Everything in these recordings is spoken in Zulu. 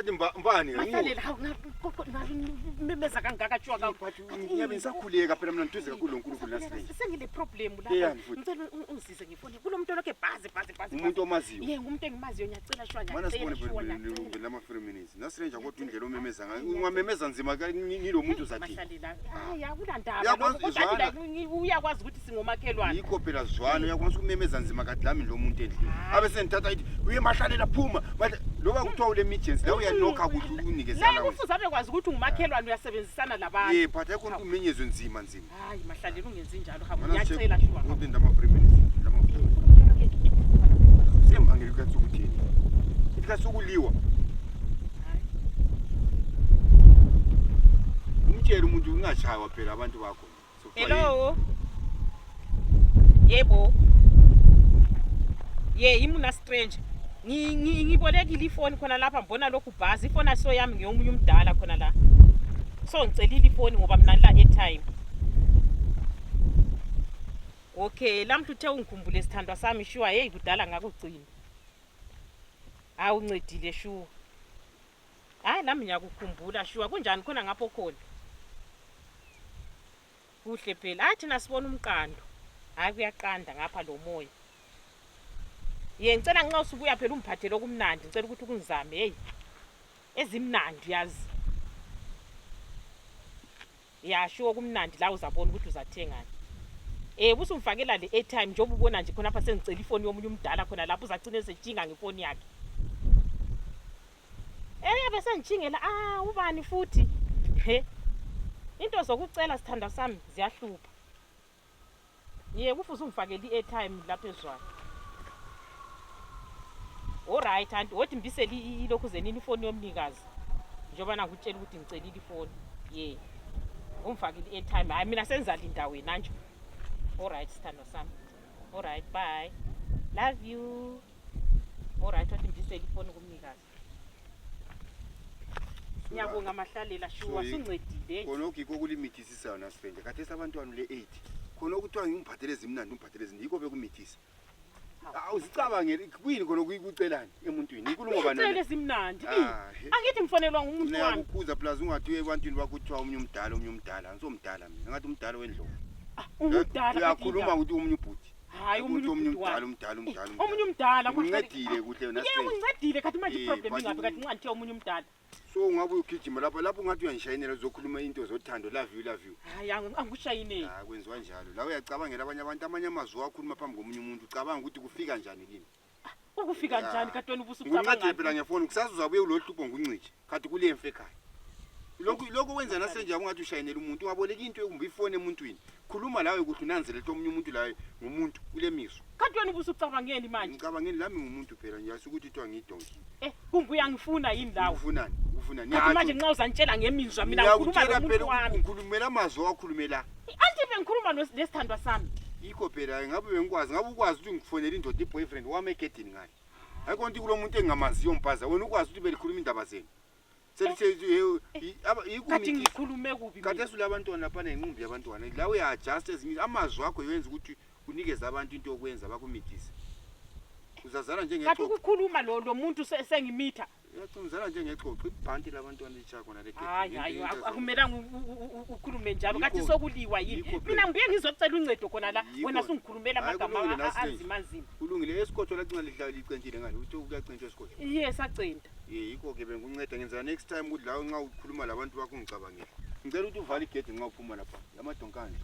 ngathi mbani mahlalela memeza kangaka tshwa ngiyabe ngisakhuleka phela mina ntuze kakhulu loNkulunkulu naSilenje. sengile problem lapha ngicela ungisize ngifone kulomuntu lokho bhazi umuntu omaziyo ye ngumuntu engimaziyo ngiyacela shwa mana sibone phela lama 3 minutes naSilenje kodwa indlela omemeza ngayo ungamemeza nzima ngilo muntu uzathi mahlalela hayi akulandaba kodwa uyakwazi ukuthi singomakhelwane yikho phela zwana uyakwazi ukumemeza nzima kadlami lo muntu endlini abe senithatha ithi uye mahlalela phuma loba kuthiwa ule emergency la uyanokha ukuthi unikezana la kufuze abekwazi ukuthi ungumakhelwane uyasebenzisana labantu ye phatha konke umenyezwe nzima hayi mahlalela ungenzi njalo hamba ngiyacela shwa kodwa ndama 3 minutes lama semba ngilikathi ukuthini ikhasi ukuliwa umtshela umuntu ungashaywa phela abantu bakho hello yebo ye imuna strange ngibolekile ifoni khona lapha mbona lokhu bhazi ifoni aso yami ngeyomunye umdala khona la so ngicelile ifoni ngoba mina la airtime okay lamhla uthe ungikhumbule isithandwa sami sure hey kudala ngakugcina uncedile sure hayi nami ngiyakukhumbula sure kunjani khona ngapho khona kuhle phela thina sibona umqando hayi kuyaqanda ngapha lo moya ye ngicela nxa usubuya phela umphathele okumnandi ngicela ukuthi ukunizame hey ezimnandi yazi yasho okumnandi la uzabona ukuthi uzathengani busumfakela le airtime njengoba ubona nje khona apha sengicela ifoni yomunye umdala khona lapho uzagcina esejinga ngefoni yakhe yabe sengijingela ubani futhi into zokucela sithanda sami ziyahlupha ye kufuze ungifakele i-airtime lapha ezwana alright anti wothi mbiseli ilokhu zenini ifoni yomnikazi njengoba ngikutshela ukuthi ngicelile ifoni ye ungifakele i-airtime hayi mina senzalinda wena nje alright sithando sami alright bye love you alright wothi mbiseli ifoni kumnikazi ngiyabonga mahlalela shuwa suncedile khona okiko kulimithisa naSilenje kade sabantwana le 8 khona ukuthiwa ngingiphathele ezimnandi umphathele ezini yiko bekumithisa awuzicabangeli kuyini khona ukuyikucelani emuntwini inkulumo bana ngicela ezimnandi angithi ngifonelwa ngumuntu wami uyakukhuza plus ungathi ebantwini bakuthiwa umunye umdala ngizomdala mina ngathi umdala wendlovu umdala uyakhuluma ukuthi umunye ubhuti hayi umunye umdala omunye umdala uncedile kuhle naSilenje uncedile kathi manje problem ingabe kathi nxa ngithe omunye umdala so ungabe ugijima lapho ungathi uyangishayinela uzokhuluma into zothando love you hayi angikushayineli kwenziwa njalo la uyacabangela abanye abantu amanye amazwi akhuluma phambi komunye umuntu ucabanga ukuthi kufika njani kini ukufika njani katweni ubusucabanga ngathi phela ngefoni kusasa uzabuye ulohlupho nguncici kathi kule mfe ekhaya lokho wenza naSilenje ungathi ushayinela umuntu ungaboleka into ekumbi ifoni emuntwini khuluma lawe ukuthi unanzele into omunye umuntu lawe ngumuntu kule miso katweni ubusucabangeni manje ngicabangeni lami ngumuntu phela ngiyasuka ukuthi kuthiwa ngidonki kunguya ngifuna yini lawo ufunani yathi manje nxa uzantshela ngemizwa mina ngikhuluma nomuntu wami ngikhulumela amazwi wakhulumela anti bengikhuluma nesithandwa sami yikho phela ngabe bengikwazi ngabe ukwazi ukuthi ngifonele indoda iboyfriend wami egedini ngani ayikho nto kulo muntu engingamaziyo mpaza wena ukwazi ukuthi belikhuluma indaba zenu kathi ngikhulume kubi kade sula abantwana lapha nenqumbi yabantwana la uya-adjust ezinye amazwi akho yenza ukuthi unikeze abantu into yokwenza bakumithise uzazala kathi ukukhuluma lo muntu sengimitha uyacimzala njengexoxo ibhanti labantwana litsha khona le hayi akumelanga ukhulume njalo kathi sokuliwa yini mina ngibuye ngizocela uncedo khona la wena sungikhulumela amagama anzimanzima kulungile esikotho lacina lihlala licentile ngani uthi uyacentshwa esikotho yes acenta yikho ke bengunceda ngenza next time ukuthi lawe nxa ukhuluma labantu bakho ngicabangela ngicela ukuthi uvale igedi nxa uphuma lapha yamadonkana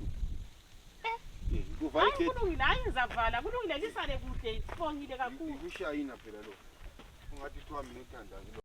uvale igedi kulungile hayi ngizavala kulungile lisale kuhle sibongile kakhulu kushayina phela lo ungathi kuthiwa mina uthandani